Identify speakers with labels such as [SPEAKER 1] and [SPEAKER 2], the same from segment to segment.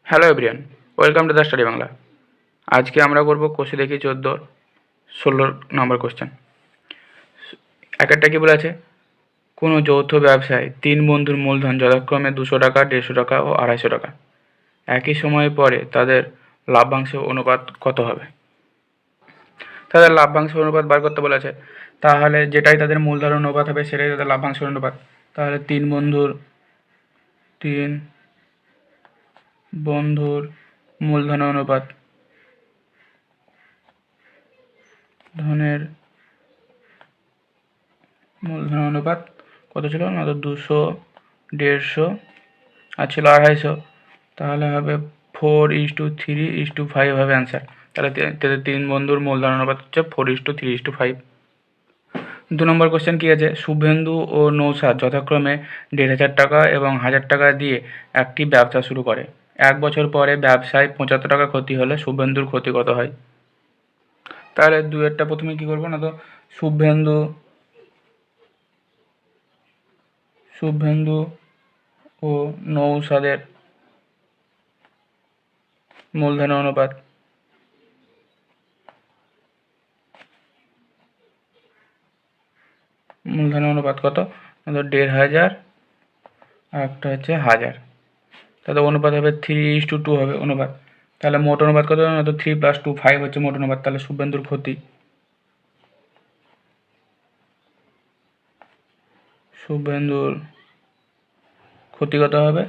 [SPEAKER 1] Hello everyone, welcome to the study Bangla. আজকে আমরা করব কোষে দেখি 16 নম্বর কোশ্চেন। এক একটা কী বলে আছে, কোনো যৌথ ব্যবসায় তিন বন্ধুর মূলধন যথাক্রমে 200 টাকা, 150 টাকা ও 250 টাকা। একই সময় পরে তাদের লাভ্যাংশ অনুপাত কত হবে? তাদের লাভ্যাংশ অনুপাত বার করতে বলেছে, তাহলে যেটাই তাদের মূলধন অনুপাত হবে সেটাই তাদের লাভ্যাংশ অনুপাত। তাহলে তিন বন্ধুর মূলধন অনুপাত মূলধন অনুপাত কত ছিল না, তো 200, 150 আর ছিল 250, তাহলে হবে 4:3:5 হবে অ্যান্সার। তাহলে তাদের তিন বন্ধুর মূলধন অনুপাত হচ্ছে 4:3:5। 2 নম্বর কোশ্চেন কী আছে, শুভেন্দু ও নৌসাদ যথাক্রমে 1,500 টাকা এবং 1,000 টাকা দিয়ে একটি ব্যবসা শুরু করে। 1 বছর পরে ব্যবসায় 75 টাকা ক্ষতি হলে শুভেন্দুর ক্ষতি কত হয়? তাহলে দুয়েরটা প্রথমে কী করবো না, তো শুভেন্দু ও নৌসাদের মূলধন অনুপাত কত, 1,500 আর একটা হচ্ছে 1000, তাহলে অনুপাত হবে 3:2 হবে অনুপাত। তাহলে মোট অনুপাত কত হবে না, তো 3 + 2 5 হচ্ছে মোট অনুপাত। তাহলে শুভেন্দুর ক্ষতি কত হবে,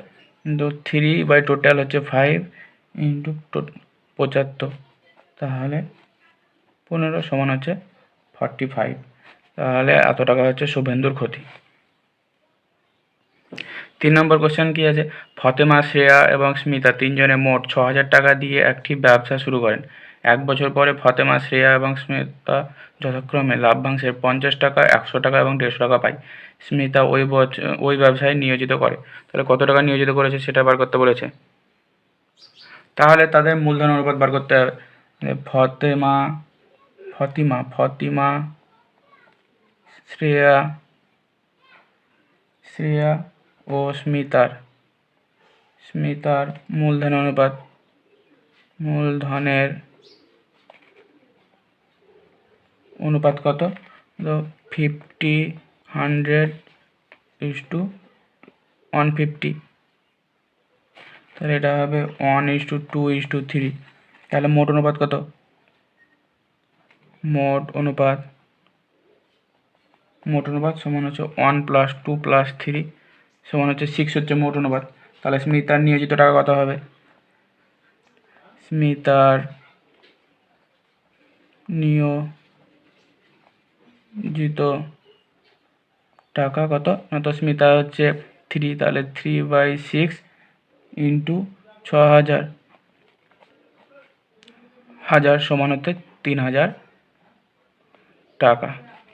[SPEAKER 1] তো 3/টোটাল হচ্ছে 5 ইন্টু 75, তাহলে 15 সমান হচ্ছে 45। তাহলে এত টাকা হচ্ছে শুভেন্দুর ক্ষতি। 3 নম্বর কোশ্চেন কী আছে, ফতেমা, শ্রেয়া এবং স্মিতা তিনজনে মোট 6,000 টাকা দিয়ে একটি ব্যবসা শুরু করেন। 1 বছর পরে ফতেমা, শ্রেয়া এবং স্মিতা যথাক্রমে লাভ্যাংশের 50 টাকা, 100 টাকা এবং 150 টাকা পায়। স্মিতা ওই ব্যবসায় নিয়োজিত করে। তাহলে কত টাকা নিয়োজিত করেছে সেটা বার করতে বলেছে। তাহলে তাদের মূলধন অনুপাত বার করতে হবে। ফতিমা, শ্রেয়া ও স্মিতার মূলধনের অনুপাত কত, তো 50:100:150, তাহলে এটা হবে 1:2:3। তাহলে মোট অনুপাত কত, মোট অনুপাত সমান হচ্ছে 1 + 2 + 3 সমান হচ্ছে 6 হচ্ছে মোট অনুপাত। তাহলে স্মিতার নিয়োজিত টাকা কত হবে, স্মিতার নিয়োজিত টাকা কত না, তো স্মিতা হচ্ছে 3, তাহলে 3/6 ইন্টু 6,000 সমান হচ্ছে 3,000 টাকা।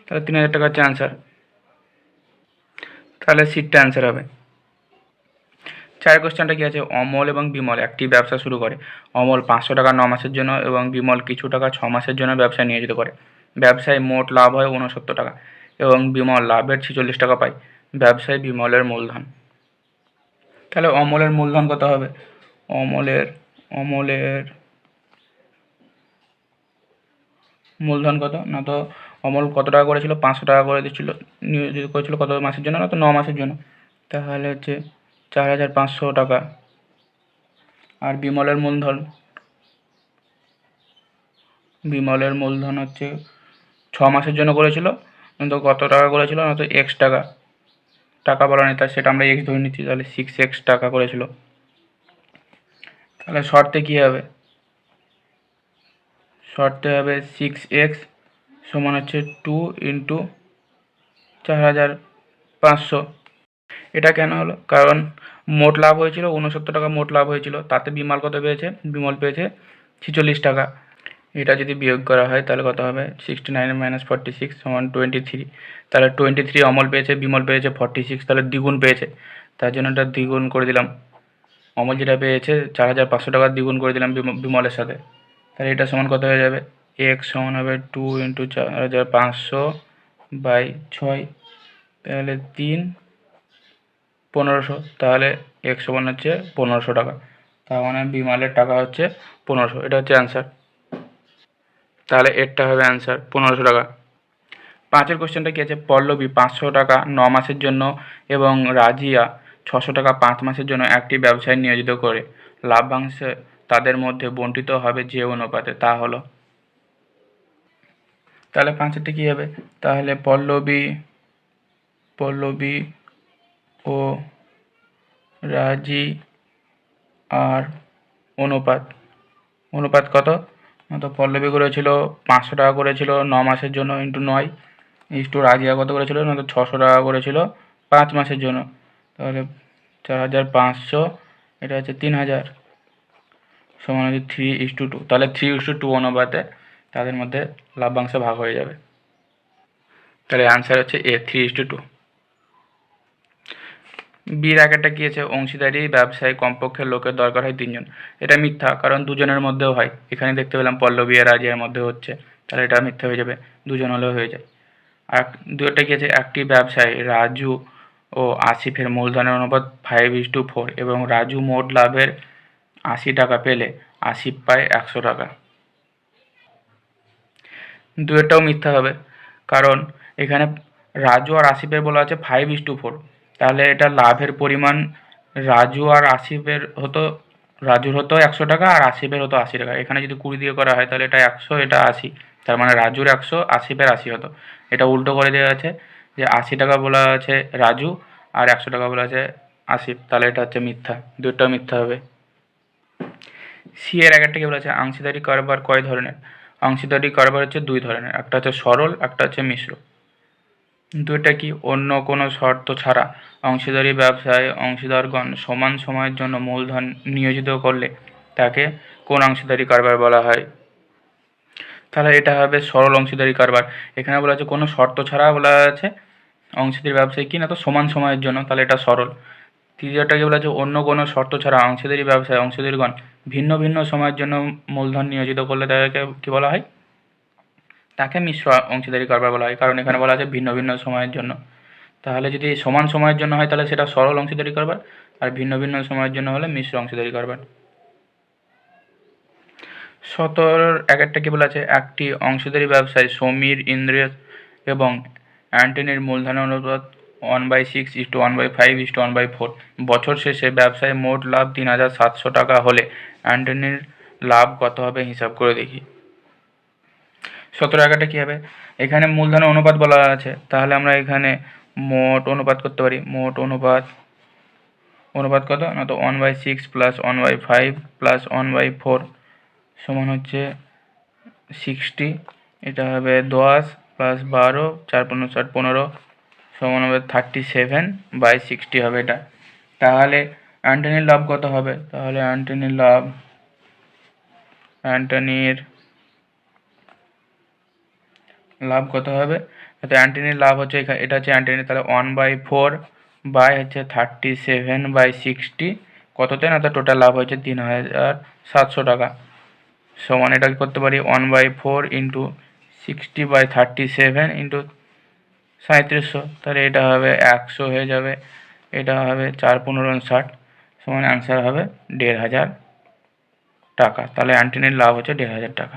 [SPEAKER 1] তাহলে 3,000 টাকা হচ্ছে অ্যান্সার। তাহলে সিটটা অ্যান্সার হবে। 4 কোশ্চেনটা কী আছে, অমল এবং বিমল একটি ব্যবসা শুরু করে। অমল 500 টাকা 9 মাসের জন্য এবং বিমল কিছু টাকা 6 মাসের জন্য ব্যবসায় নিয়োজিত করে। ব্যবসায় মোট লাভ হয় 69 টাকা এবং বিমল লাভের 46 টাকা পায়। ব্যবসায় বিমলের মূলধন। তাহলে অমলের মূলধন কত হবে, অমলের মূলধন কত না, তো অমল কত টাকা করেছিল, 500 টাকা করে দিচ্ছিল, নিয়োজিত করেছিল কত মাসের জন্য না, তো 9 মাসের জন্য। তাহলে হচ্ছে 4,500 টাকা। আর বিমলের মূলধন হচ্ছে 6 মাসের জন্য করেছিল, তো কত টাকা করেছিল না, তো x টাকা বলা নেই, তাই সেটা আমরা x ধরে নিচ্ছি। তাহলে 6x টাকা করেছিল। তাহলে শর্তে কী হবে, 6x সমান হচ্ছে 2 × 4,500। এটা কেন হলো, কারণ মোট লাভ হয়েছিল 69 টাকা, মোট লাভ হয়েছিল, তাতে বিমল কত পেয়েছে, বিমল পেয়েছে 46 টাকা। এটা যদি বিয়োগ করা হয় তাহলে কত হবে, 69 - 46 সমান 23। তাহলে 23 অমল পেয়েছে, বিমল পেয়েছে 46, তাহলে দ্বিগুণ পেয়েছে, তার জন্য এটা দ্বিগুণ করে দিলাম। অমল যেটা পেয়েছে 4,500 টাকা দ্বিগুণ করে দিলাম বিমলের সাথে। তাহলে এটা সমান কত হয়ে যাবে, x সমান হবে 2 × 4,500/6, তাহলে 3 1500, তাহলে x সমান হচ্ছে 1500 টাকা। তার মানে বিমলের টাকা হচ্ছে 1500, এটা হচ্ছে অ্যান্সার। তাহলে এরটা হবে অ্যান্সার 1500 টাকা। 5-এর কোশ্চেনটা কী আছে, পল্লবী 500 টাকা 9 মাসের জন্য এবং রাজিয়া 600 টাকা 5 মাসের জন্য একটি ব্যবসায় নিয়োজিত করে লাভ্যাংশ তাদের মধ্যে বণ্টিত হবে যে অনুপাতে, তা হলো। তাহলে 5-এরটা কী হবে, তাহলে পল্লবী ও রাজি আর অনুপাত কত, তো পল্লবী করেছিল 500 টাকা করেছিল 9 মাসের জন্য ইন্টু 9, ইস্টু রাজিয়া কত করেছিল না, তো 600 টাকা করেছিল 5 মাসের জন্য, তাহলে 4500, এটা হচ্ছে 3000, সমান হচ্ছে 3:2। তাহলে 3:2 অনুপাতে তাদের মধ্যে লাভ্যাংশ ভাগ হয়ে যাবে। তাহলে অ্যান্সার হচ্ছে এ, 3:2। বির আগেরটা কী আছে, অংশীদারি ব্যবসায় কমপক্ষে লোকের দরকার হয় 3জন। এটা মিথ্যা, কারণ দুজনের মধ্যেও হয়। এখানে দেখতে পেলাম পল্লবী আর রাজিয়ার মধ্যে হচ্ছে, তাহলে এটা মিথ্যা হয়ে যাবে, দুজন হলেও হয়ে যায়। আর দুটো কী আছে, একটি ব্যবসায় রাজু ও আসিফের মূলধনের অনুপাত 5:4 এবং রাজু মোট লাভের 80 টাকা পেলে আসিফ পায় 100 টাকা। দুটোটাও মিথ্যা হবে, কারণ এখানে রাজু আর আসিফের বলা আছে 5:4, তাহলে এটা লাভের পরিমাণ রাজু আর আসিফের হতো, রাজুর হতো 100 টাকা আর আসিফের হতো 80 টাকা। এখানে যদি 20 দিয়ে করা হয় তাহলে এটা 100, এটা 80, তার মানে রাজুর 100 আসিফের 80 হতো। এটা উল্টো করে দেওয়া আছে যে 80 টাকা বলা আছে রাজু আর 100 টাকা বলা আছে আসিফ, তাহলে এটা হচ্ছে মিথ্যা, দুটো মিথ্যা হবে। সি এর আগেরটা কি বলেছে, অংশীদারি কারবার কয় ধরনের। অংশীদারি কারবার হচ্ছে 2 ধরনের, একটা হচ্ছে সরল, একটা হচ্ছে মিশ্র। দুইটা কি, অন্য কোনো শর্ত ছাড়া অংশীদারি ব্যবসায় অংশীদারগণ সমান সময়ের জন্য মূলধন নিয়োজিত করলে তাকে কোন অংশীদারি কারবার বলা হয়। তাহলে এটা হবে সরল অংশীদারি কারবার। এখানে বলা আছে কোনো শর্ত ছাড়া বলা আছে অংশীদারি ব্যবসায় কি না, তো সমান সময়ের জন্য, তাহলে এটা সরল। তৃতীয়টাকে বলা আছে অন্য কোনো শর্ত ছাড়া অংশীদারি ব্যবসায় অংশীদারগণ ভিন্ন ভিন্ন সময়ের জন্য মূলধন নিয়োজিত করলে তাকে কী বলা হয়, তাকে মিশ্র অংশীদারি কারবার বলা হয়, কারণ এখানে বলা আছে ভিন্ন ভিন্ন সময়ের জন্য। তাহলে যদি সমান সময়ের জন্য হয় তাহলে সেটা সরল অংশীদারি কারবার, আর ভিন্ন ভিন্ন সময়ের জন্য হলে মিশ্র অংশীদারি কারবার। 17 একটা কি বলা আছে, একটি অংশীদারি ব্যবসায় সমীর, ইন্দ্রিয় এবং অ্যান্টনির মূলধনের অনুপাত 1/6:1/5:1/4। বছর শেষে ব্যবসায় মোট লাভ 3700 টাকা হলে অ্যান্টনির লাভ কত হবে হিসাব করে দেখি। 17 কী হবে, এখানে মূলধনের অনুপাত বলা আছে, তাহলে আমরা এখানে মোট অনুপাত করতে পারি। মোট অনুপাত কত না, তো 1/6 + 1/5 + 1/4 সমান হচ্ছে 60, এটা হবে 10 + 12 4 15 60 15 সমান হবে 37/60 হবে এটা। তাহলে অ্যান্টনির লাভ কত হবে, তাহলে অ্যান্টনির লাভ কত হবে, তো অ্যান্টনির লাভ হচ্ছে এখানে, এটা হচ্ছে অ্যান্টনি, তাহলে 1/4 বাই হচ্ছে 37/60 কততে না, তো টোটাল লাভ হচ্ছে 3700 টাকা, সমান এটা করতে পারি 1/4 ইন্টু 60/37 ইন্টু 3700, তাহলে এটা হবে 100 হয়ে যাবে, এটা হবে 4 15 60, সমান অ্যান্সার হবে 1500 টাকা। তাহলে অ্যান্টনির লাভ হচ্ছে 1500 টাকা।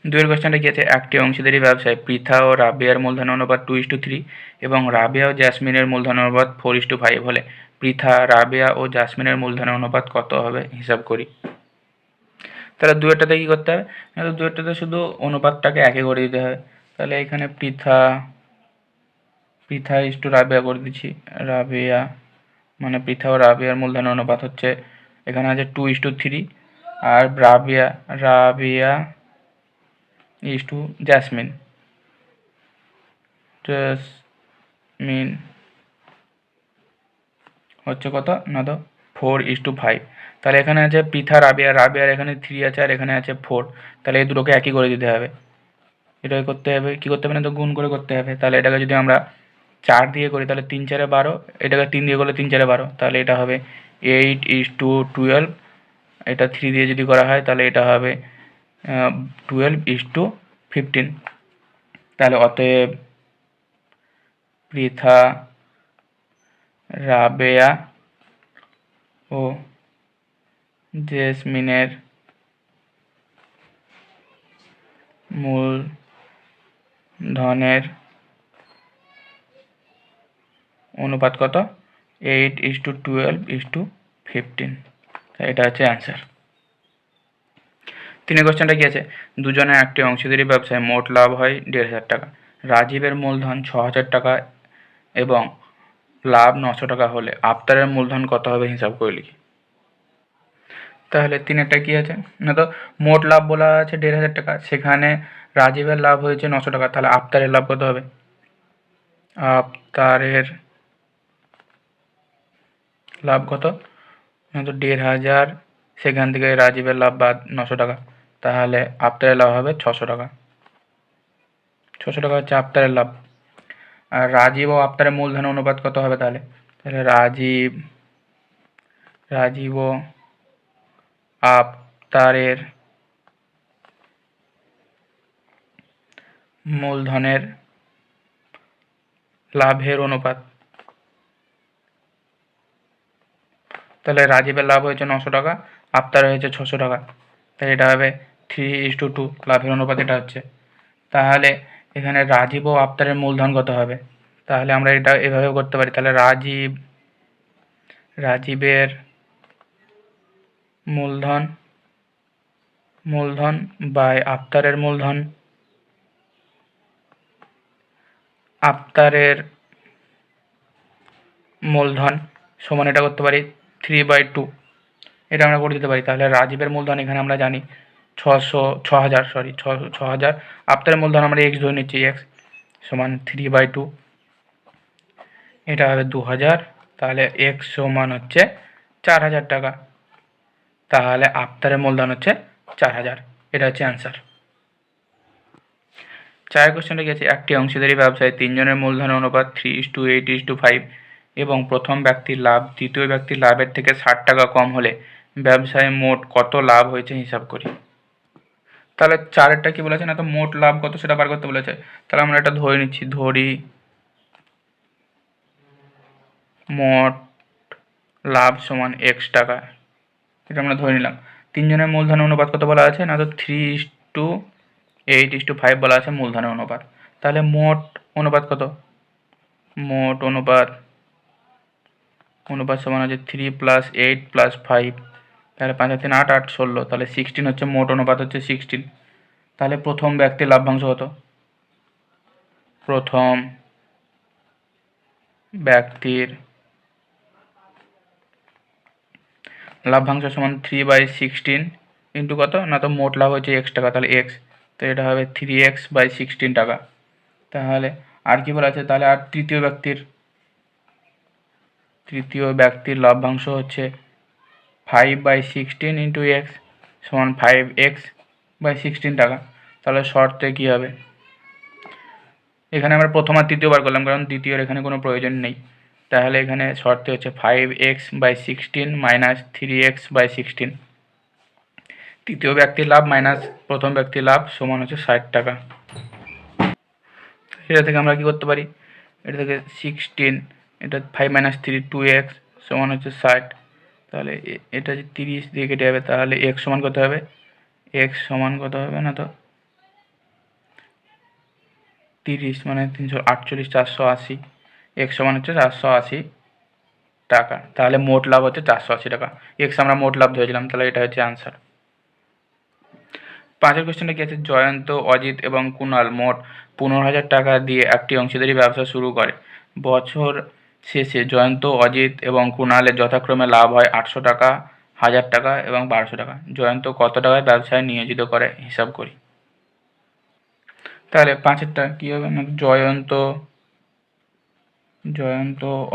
[SPEAKER 1] দুয়ের কোশ্চেনটা কি আছে, একটি অংশীদারি ব্যবসায় পৃথা ও রাবিয়ার মূলধন অনুপাত 2:3 এবং রাবিয়া ও জাসমিনের মূলধন অনুপাত 4:5 হলে পৃথা, রাবিয়া ও জাসমিনের মূলধনের অনুপাত কত হবে হিসাব করি। তাহলে দুয়েরটাতে কী করতে হবে, দুয়েরটাতে শুধু অনুপাতটাকে একে করে দিতে হবে। তাহলে এখানে পৃথা ইস্টু রাবিয়া করে দিচ্ছি, রাবিয়া মানে পৃথা ও রাবিয়ার মূলধনের অনুপাত হচ্ছে এখানে আছে 2:3, আর রাবিয়া ইস্টু জাসমিন হচ্ছে কত না, তো 4:5। তাহলে এখানে আছে পৃথা, রাবিয়ার এখানে 3 আছে আর এখানে আছে 4, তাহলে এই দুটোকে একই করে দিতে হবে। এটাকে করতে হবে, কী করতে হবে না, তো গুণ করে করতে হবে। তাহলে এটাকে যদি আমরা 4 দিয়ে করি তাহলে 3 4 12, এটাকে 3 দিয়ে করলে 3 4 12, তাহলে এটা হবে 8:12। এটা 3 দিয়ে যদি করা হয় তাহলে এটা হবে 12:15। তাহলে অতএব পৃথা, রাবেয়া ও জেসমিনের মূলধনের অনুপাত কত? 8:12:15। এটা হচ্ছে অ্যান্সার। 3 কোশ্চেনটা কি আছে? দুজনের একটি অংশীদারি ব্যবসায় মোট লাভ হয় 1,500 টাকা। রাজীবের মূলধন 6,000 টাকা এবং লাভ 900 টাকা হলে আফতারের মূলধন কত হবে হিসাব করে লিখি। তাহলে 3-এরটা কি আছে না, তো মোট লাভ বলা আছে 1,500 টাকা, সেখানে রাজীবের লাভ হয়েছে 900 টাকা, তাহলে আফতারের লাভ কত হবে? আফতারের লাভ কত না, তো 1,500, সেখান থেকে রাজীবের লাভ বাদ 900 টাকা, তাহলে আফতারের লাভ হবে 600 টাকা। 600 টাকা হচ্ছে আফতারের লাভ। আর রাজীব ও আফতারের মূলধনের অনুপাত কত হবে তাহলে? তাহলে রাজীব ও আফতারের মূলধনের লাভের অনুপাত, তাহলে রাজীবের লাভ হয়েছে 900 টাকা, আফতারের হয়েছে 600 টাকা, তাহলে এটা হবে 3:2 লাভের অনুপাত এটা হচ্ছে। তাহলে এখানে রাজীব ও আফতারের মূলধন কত হবে? তাহলে আমরা এটা এভাবে করতে পারি, তাহলে রাজীবের মূলধন বাই আফতারের মূলধন সমান এটা করতে পারি 3/2, এটা আমরা করে দিতে পারি। তাহলে রাজীবের মূলধন এখানে আমরা জানি 6,000, আফতারের মূলধন আমরা এক্স ধরে নিচ্ছি, এক্স সমান 3/2, এটা হবে 2,000, তাহলে এক্স সমান হচ্ছে 4,000 টাকা, তাহলে আফতারের মূলধন হচ্ছে 4,000, এটা হচ্ছে অ্যান্সার। 4 কোশ্চেনটা কি আছে? একটি অংশীদারি ব্যবসায় 3 জনের মূলধনের অনুপাত 3:8:5 এবং প্রথম ব্যক্তির লাভ দ্বিতীয় ব্যক্তির লাভের থেকে 60 টাকা কম হলে ব্যবসায় মোট কত লাভ হয়েছে হিসাব করি। তাহলে 4-এরটা কি বলেছে না, তো মোট লাভ কত সেটা বার করতে বলেছে। তাহলে আমরা এটা ধরে নিচ্ছি, মোট লাভ সমান x টাকা, এটা আমরা ধরে নিলাম। 3 জনের মূলধনের অনুপাত কত বলা আছে না, তো 3:8:5 বলা আছে মূলধনের অনুপাত। তাহলে মোট অনুপাত কত? মোট অনুপাত সমান হচ্ছে 3 + 8 + 5, তাহলে 5 আর 3 8, 8 16, তাহলে 16 হচ্ছে মোট অনুপাত হচ্ছে 16। তাহলে প্রথম ব্যক্তির লাভ্যাংশ কত? প্রথম ব্যক্তির লাভ্যাংশ সমান 3/16 ইন্টু কত না, তো মোট লাভ হচ্ছে x টাকা, তাহলে x, তো এটা হবে 3x/16 টাকা। তাহলে আর কি বলা আছে? তাহলে আর তৃতীয় ব্যক্তির লভ্যাংশ হচ্ছে 5/16 ইন্টু x সমান 5x/16 টাকা। তাহলে শর্তে কি হবে? এখানে আমরা প্রথম আর তৃতীয় বার করলাম, কারণ দ্বিতীয়র এখানে কোনো প্রয়োজন নেই। তাহলে এখানে শর্তে হচ্ছে 5x/16 মাইনাস 3x/16, তৃতীয় ব্যক্তির লাভ মাইনাস প্রথম ব্যক্তির লাভ সমান হচ্ছে 60 টাকা। এটা থেকে আমরা কি করতে পারি? এটা থেকে 16, এটা 5 - 3 2x সমান হচ্ছে 60, তাহলে এটা যে 30 দিয়ে কেটে যাবে, তাহলে x সমান কত হবে? x সমান কত হবে না, তো 30 মানে 348, 480, x সমান হচ্ছে 480 টাকা, তাহলে মোট লাভ হচ্ছে 480 টাকা। x আমরা মোট লাভ ধরেছিলাম, তাহলে এটা হচ্ছে আনসার। 5-এর কোশ্চেনটা কি আছে? জয়ন্ত, অজিত এবং কুণাল মোট 15,000 টাকা দিয়ে একটি অংশীদারি ব্যবসা শুরু করে। বছর শেষে জয়ন্ত, অজিত এবং কুণালের যথাক্রমে লাভ হয় 800 টাকা, 1,000 টাকা এবং 1,200 টাকা। জয়ন্ত কত টাকায় ব্যবসায় নিয়োজিত করে হিসাব করি। তাহলে 5-এরটা কি হবে না, জয়ন্ত,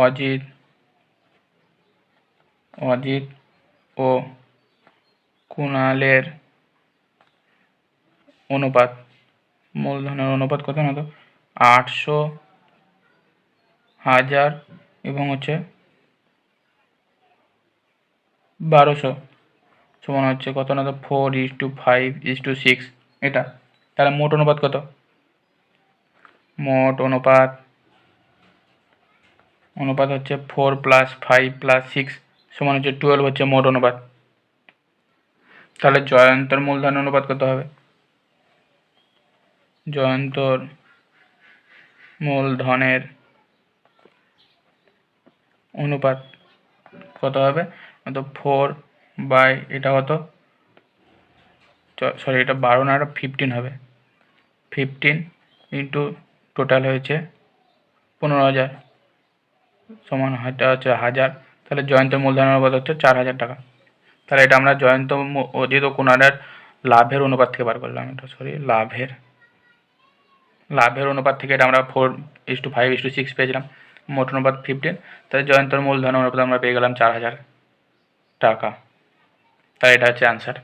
[SPEAKER 1] অজিত ও কুণালের অনুপাত, মূলধনের অনুপাত কত না, তো 800, 1,000 এবং হচ্ছে 1,200 সমান হচ্ছে কত না, তো 4:5:6 এটা। তাহলে মোট অনুপাত কত? মোট অনুপাত হচ্ছে 4 + 5 + 6, সমান হচ্ছে 12 হচ্ছে মোট অনুপাত। তাহলে জয়ন্তর মূলধন অনুপাত কত হবে? জয়ন্তর মূলধনের অনুপাত কত হবে? তো 4 বাই এটা কত, সরি এটা 12 না, এটা 15 হবে। 15 ইন্টু টোটাল হয়েছে 15,000 সমান এটা হচ্ছে 1000। তাহলে জয়ন্তের মূলধন অনুপাত হচ্ছে 4,000 টাকা। তাহলে এটা আমরা জয়ন্ত অজিত ও কুণালের লাভের অনুপাত থেকে বার করলাম। এটা সরি লাভের অনুপাত থেকে এটা আমরা 4:5:6 পেয়েছিলাম। মোট অনুপাত 15। তাহলে জয়ন্তর মূলধন অনুপাত আমরা পেয়ে গেলাম 4,000 টাকা। তাই এটা হচ্ছে অ্যান্সার।